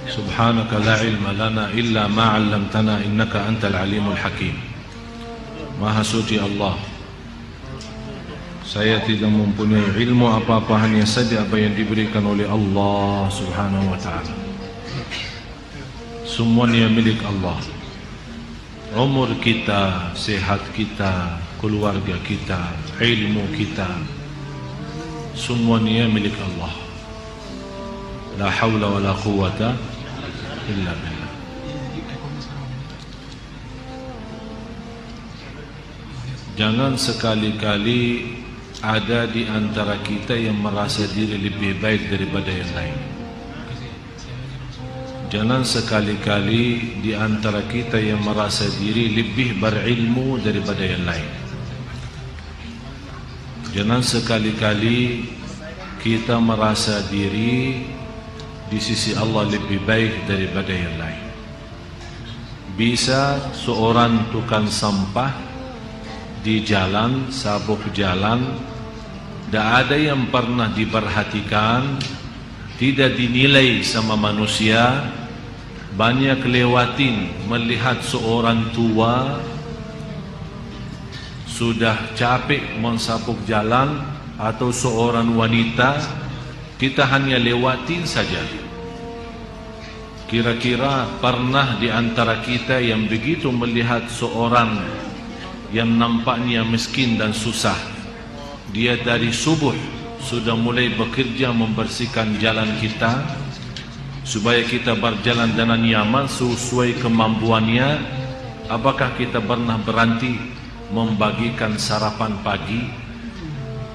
Subhanaka la ilma lana illa ma 'allamtana innaka antal alimul hakim. Maha suci Allah, saya tidak mempunyai ilmu apa-apa, hanya saja apa yang diberikan oleh Allah Subhanahu wa ta'ala. Semuanya milik Allah. Umur kita, sehat kita, keluarga kita, ilmu kita, semuanya milik Allah. La hawla wa la quwwata illa billah. Jangan sekali-kali ada di antara kita yang merasa diri lebih baik daripada yang lain. Jangan sekali-kali di antara kita yang merasa diri lebih berilmu daripada yang lain. Jangan sekali-kali kita merasa diri di sisi Allah lebih baik daripada yang lain. Bisa seorang tukang sampah di jalan, sabuk jalan, tidak ada yang pernah diperhatikan, tidak dinilai sama manusia. Banyak lewatin melihat seorang tua sudah capek mensabuk jalan, atau seorang wanita, kita hanya lewatin saja. Kira-kira pernah di antara kita yang begitu melihat seorang yang nampaknya miskin dan susah, dia dari subuh sudah mulai bekerja membersihkan jalan kita supaya kita berjalan dengan nyaman sesuai kemampuannya. Apakah kita pernah berhenti membagikan sarapan pagi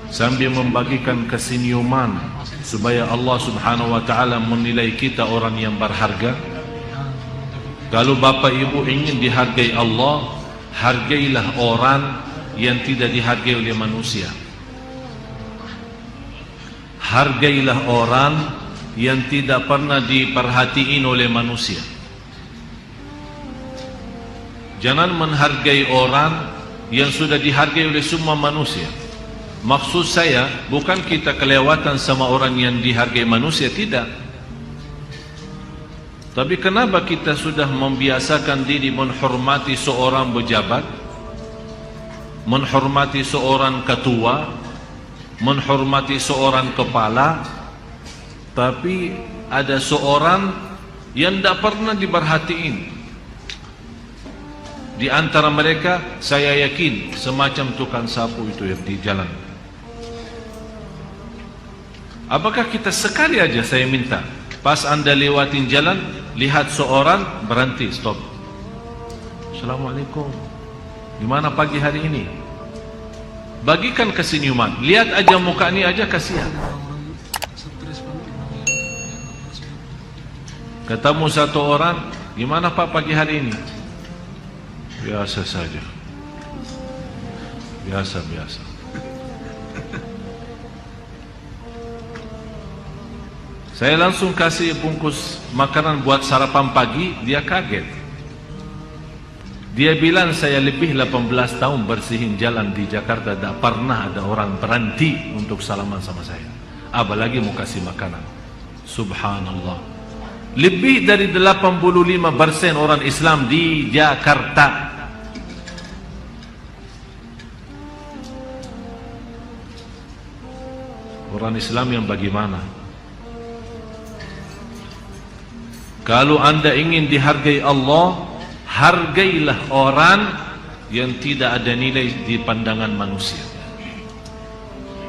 sambil membagikan kesenyuman supaya Allah Subhanahu wa ta'ala menilai kita orang yang berharga? Kalau Bapak Ibu ingin dihargai Allah, hargailah orang yang tidak dihargai oleh manusia. Hargailah orang yang tidak pernah diperhatiin oleh manusia. Jangan menghargai orang yang sudah dihargai oleh semua manusia. Maksud saya bukan kita kelewatan sama orang yang dihargai manusia, tidak. Tapi kenapa kita sudah membiasakan diri menghormati seorang pejabat, menghormati seorang ketua, menghormati seorang kepala, tapi ada seorang yang tidak pernah diperhatiin. Di antara mereka saya yakin semacam tukang sapu itu yang di jalan. Apakah kita sekali aja saya minta, pas anda lewatin jalan, lihat seorang, berhenti, stop. Assalamualaikum, gimana pagi hari ini? Bagikan kesenyuman, lihat aja muka ini aja, kasihan. Ketemu satu orang, gimana Pak pagi hari ini? Biasa saja, biasa-biasa. Saya langsung kasih bungkus makanan buat sarapan pagi, dia kaget. Dia bilang saya lebih 18 tahun bersihin jalan di Jakarta, tidak pernah ada orang berhenti untuk salaman sama saya, apalagi mau kasih makanan. Subhanallah. Lebih dari 85% orang Islam di Jakarta orang Islam yang bagaimana? Kalau anda ingin dihargai Allah, hargailah orang yang tidak ada nilai di pandangan manusia.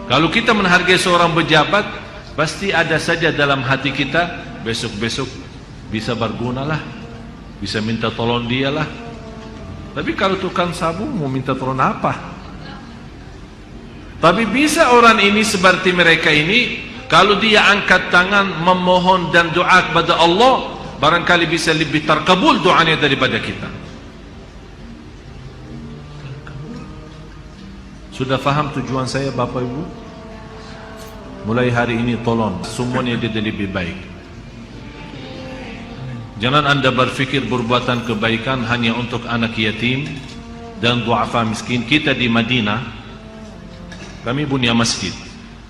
Kalau kita menghargai seorang pejabat, pasti ada saja dalam hati kita, besok-besok bisa berguna lah, bisa minta tolong dia lah. Tapi kalau tukang sabu mau minta tolong apa? Tapi bisa orang ini seperti mereka ini, kalau dia angkat tangan memohon dan doa kepada Allah, barangkali bisa lebih terkabul doanya daripada kita. Sudah faham tujuan saya Bapak Ibu? Mulai hari ini tolong semuanya jadi lebih baik. Jangan anda berfikir perbuatan kebaikan hanya untuk anak yatim dan duafa miskin. Kita di Madinah, kami punya masjid.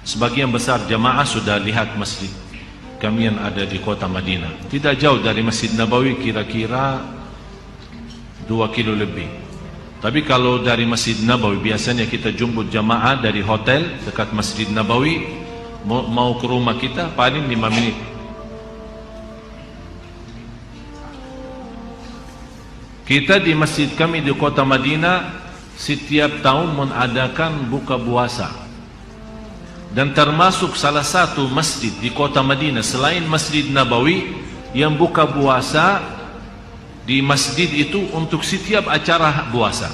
Sebagian besar jamaah sudah lihat masjid. kami yang ada di kota Madinah. Tidak jauh dari Masjid Nabawi, kira-kira 2 kilo lebih. Tapi kalau dari Masjid Nabawi, biasanya kita jemput jamaah dari hotel dekat Masjid Nabawi, mau ke rumah kita paling 5 menit. Kita di masjid kami di kota Madinah setiap tahun mengadakan buka puasa. Dan termasuk salah satu masjid di kota Madinah selain Masjid Nabawi yang buka puasa di masjid itu untuk setiap acara puasa.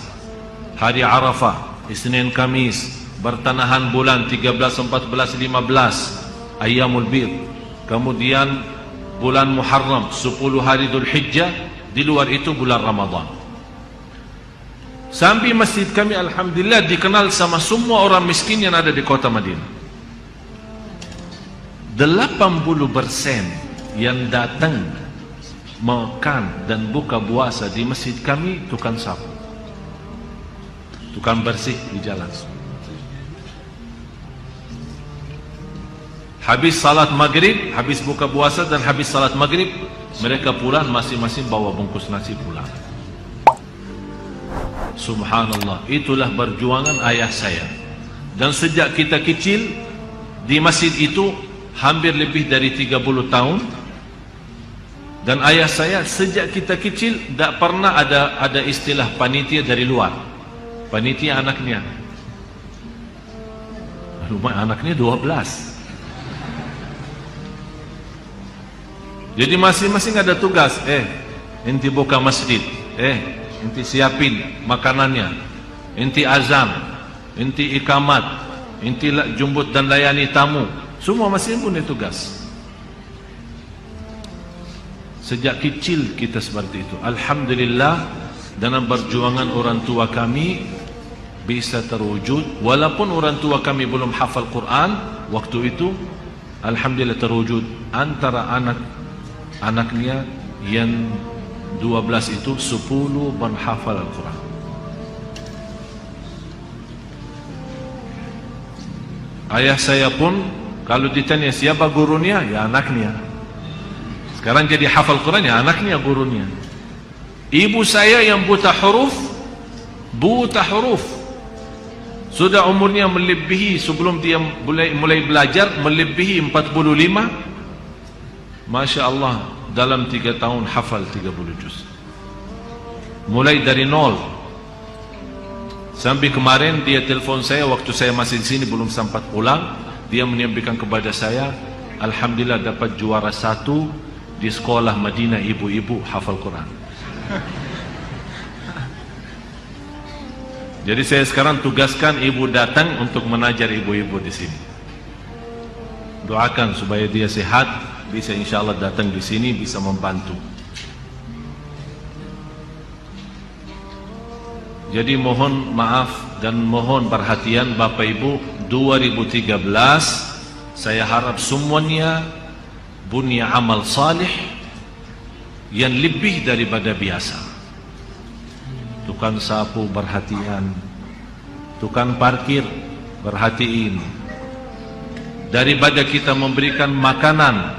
Hari Arafah, Isnin Kamis, bertanahan bulan 13, 14, 15, Ayyamul Bid. Kemudian bulan Muharram, 10 hari Dhul Hijjah, di luar itu bulan Ramadan. Sampai masjid kami alhamdulillah dikenal sama semua orang miskin yang ada di kota Madinah. 80% yang datang makan dan buka puasa di masjid kami tukang sapu, tukang bersih di jalan. Habis salat maghrib, habis buka puasa dan habis salat maghrib, mereka pulang masing-masing bawa bungkus nasi pulang. Subhanallah, itulah perjuangan ayah saya. Dan sejak kita kecil di masjid itu hampir lebih dari 30 tahun. Dan ayah saya sejak kita kecil tak pernah ada istilah panitia dari luar. Panitia anaknya. Rumah anaknya 12. Jadi masing-masing ada tugas. Enti buka masjid. Enti siapin makanannya. Enti azan. Enti ikamat. Enti jemput dan layani tamu. Semua masing-masing punya tugas. Sejak kecil kita seperti itu. Alhamdulillah, dalam perjuangan orang tua kami bisa terwujud. Walaupun orang tua kami belum hafal Quran waktu itu, alhamdulillah terwujud. Antara anaknya yang 12 itu 10 menghafal Al-Quran. Ayah saya pun kalau ditanya siapa gurunya, ya anaknya. Sekarang jadi hafal Quran, ya anaknya gurunya. Ibu saya yang buta huruf, sudah umurnya melebihi, sebelum dia mulai belajar, melebihi 45. Masya Allah, dalam 3 tahun hafal 30 juz. Mulai dari nol. Sampai kemarin dia telefon saya waktu saya masih di sini belum sempat pulang. Dia menyampaikan kepada saya, alhamdulillah dapat juara 1 di sekolah Madinah ibu-ibu hafal Quran. Jadi saya sekarang tugaskan ibu datang untuk mengajar ibu-ibu di sini. Doakan supaya dia sehat, bisa insyaallah datang di sini, bisa membantu. Jadi mohon maaf dan mohon perhatian Bapak Ibu, 2013 saya harap semuanya punya amal salih yang lebih daripada biasa. Tukang sapu perhatian, tukang parkir perhatiin. Daripada kita memberikan makanan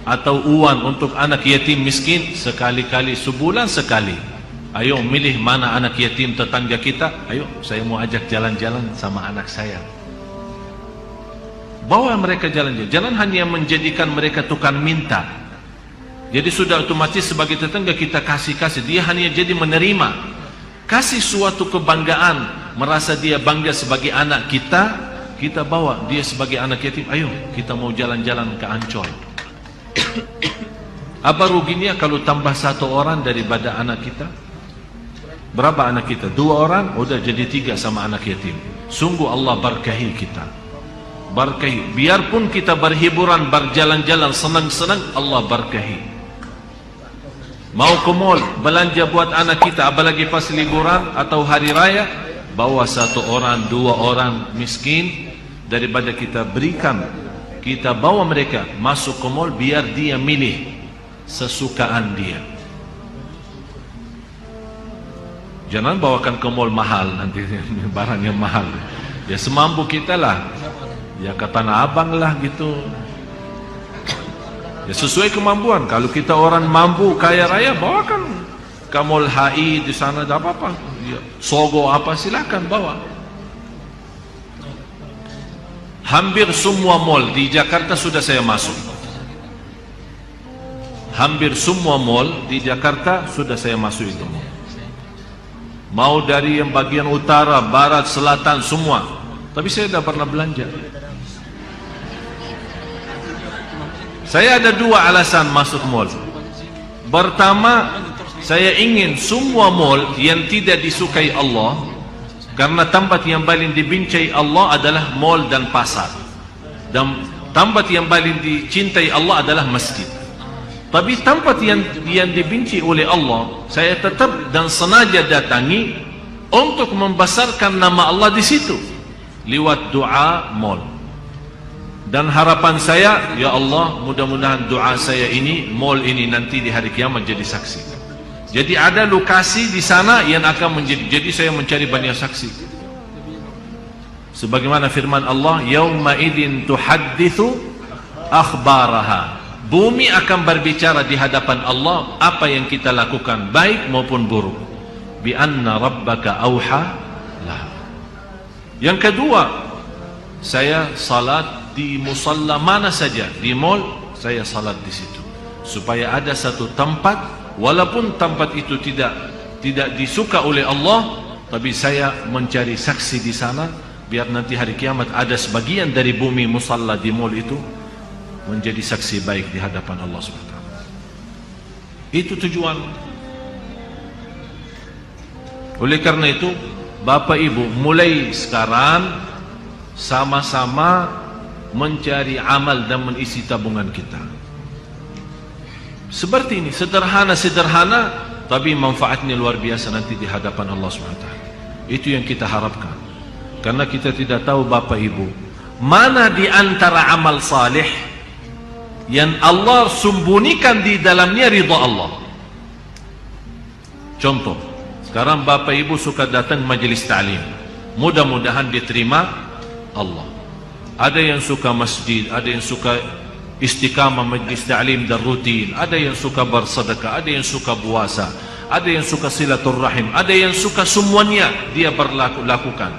atau uang untuk anak yatim miskin, sekali-kali sebulan sekali, ayo milih mana anak yatim tetangga kita, ayo saya mau ajak jalan-jalan sama anak saya. Bawa mereka jalan-jalan. Jangan hanya menjadikan mereka tukang minta. Jadi sudah otomatis sebagai tetangga kita kasih. Dia hanya jadi menerima. Kasih suatu kebanggaan. Merasa dia bangga sebagai anak kita. Kita bawa dia sebagai anak yatim. Ayo kita mau jalan-jalan ke Ancol. Apa ruginya kalau tambah 1 orang daripada anak kita? Berapa anak kita? 2 orang, udah jadi 3 sama anak yatim. Sungguh Allah berkahi kita. Berkahi. Biarpun kita berhiburan, berjalan-jalan, senang-senang, Allah berkahi. Mau ke mall, belanja buat anak kita, apalagi pas liburan atau hari raya, bawa 1 orang, 2 orang miskin, daripada kita berikan, kita bawa mereka masuk ke mall, biar dia milih sesukaan dia. Jangan bawakan ke mall mahal, nanti barang yang mahal. Ya semampu kita lah. Ya ke Tanah Abang lah gitu. Ya sesuai kemampuan. Kalau kita orang mampu kaya raya, bawakan ke Mall HI di sana, tak apa-apa. Ya, Sogo apa silakan bawa. Hampir semua mall di Jakarta sudah saya masuk. Hampir semua mall di Jakarta sudah saya masuk itu. Mau dari yang bagian utara, barat, selatan, semua. Tapi saya tidak pernah belanja. Saya ada dua alasan masuk mall. Pertama, saya ingin semua mall yang tidak disukai Allah, karena tempat yang paling dibenci Allah adalah mall dan pasar, dan tempat yang paling dicintai Allah adalah masjid. Tapi tempat yang dibenci oleh Allah, saya tetap dan sengaja datangi untuk membesarkan nama Allah di situ lewat doa mall. Dan harapan saya, ya Allah, mudah-mudahan doa saya ini, mall ini nanti di hari kiamat jadi saksi. Jadi ada lokasi di sana yang akan menjadi, jadi saya mencari banyak saksi. Sebagaimana firman Allah, yauma idin tuhadditsu akhbaraha. Bumi akan berbicara di hadapan Allah apa yang kita lakukan, baik maupun buruk. Bi anna rabbaka auha lah. Yang kedua, saya salat di musalla mana saja, di mall saya salat di situ, supaya ada satu tempat, walaupun tempat itu tidak disuka oleh Allah, tapi saya mencari saksi di sana, biar nanti hari kiamat ada sebagian dari bumi musalla di mall itu menjadi saksi baik di hadapan Allah SWT. Itu tujuan. Oleh karena itu, Bapak Ibu, mulai sekarang sama-sama mencari amal dan mengisi tabungan kita. Seperti ini, sederhana-sederhana, tapi manfaatnya luar biasa nanti di hadapan Allah SWT. Itu yang kita harapkan. Karena kita tidak tahu, Bapak Ibu, mana di antara amal saleh yang Allah sembunyikan di dalamnya ridha Allah. Contoh, sekarang Bapak Ibu suka datang majelis ta'lim, mudah-mudahan diterima Allah. Ada yang suka masjid, ada yang suka istiqamah majlis ta'lim dan rutin, ada yang suka bersedekah, ada yang suka puasa, ada yang suka silaturrahim, ada yang suka semuanya dia lakukan.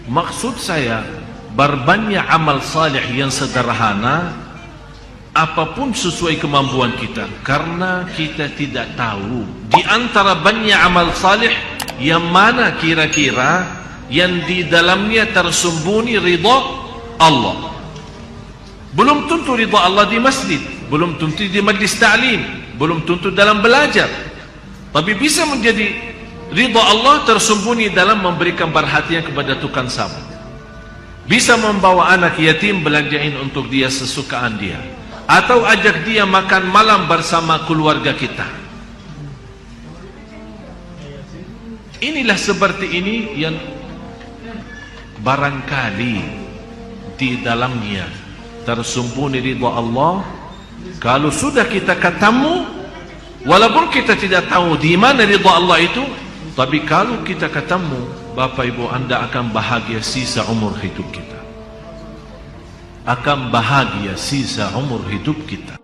Maksud saya, berbanyak amal salih yang sederhana, apapun sesuai kemampuan kita, karena kita tidak tahu di antara banyak amal salih yang mana kira-kira yang di dalamnya tersembunyi ridha Allah. Belum tentu ridha Allah di masjid, belum tentu di majlis ta'lim, belum tentu dalam belajar, tapi bisa menjadi ridha Allah tersembunyi dalam memberikan perhatian kepada tukang sapu, bisa membawa anak yatim belanjain untuk dia sesukaan dia, atau ajak dia makan malam bersama keluarga kita. Inilah seperti ini yang barangkali di dalamnya tersembunyi ridha Allah. Kalau sudah kita ketemu, walaupun kita tidak tahu di mana ridha Allah itu, tapi kalau kita ketemu, Bapak Ibu, Anda akan bahagia sisa umur hidup kita. Akan bahagia sisa umur hidup kita.